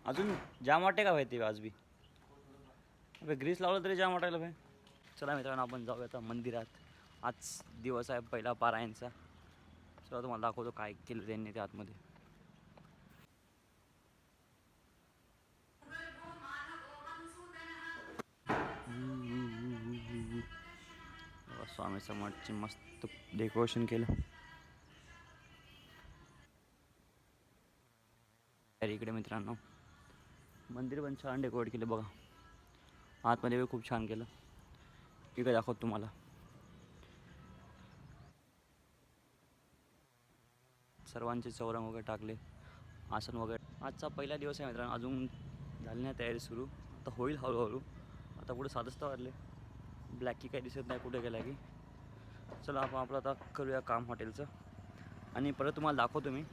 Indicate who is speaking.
Speaker 1: अजून जाम वाटे का भाई ते आज बी ग्रीस लावलं तरी जाम वाटायला भाई. चला मित्रांनो आपण जाऊया आता मंदिरात. आज दिवस आहे पहिला पारायणचा. चला तुम्हाला दाखवतो काय केलं त्यांनी त्या आतमध्ये. स्वामी समर्थची मस्त डेकोरेशन केलं. तर इकडे मित्रांनो मंदिर पण छान डेकोरेट केलं बघा. आतमध्ये खूप छान केलं. इकडे दाखवतो तुम्हाला. सर्वांचे चौरंग वगैरे टाकले, आसन वगैरे. आजचा पहिला दिवस आहे मित्रांनो. अजून झाली नाही तयारी सुरू. आता होईल हळूहळू. आता पुढे 7 वाजले. ब्लॅकी काही दिसत नाही कुठे गेला की. चला आपण आपलं आता करूया काम हॉटेलचं आणि परत तुम्हाला दाखवतो मी.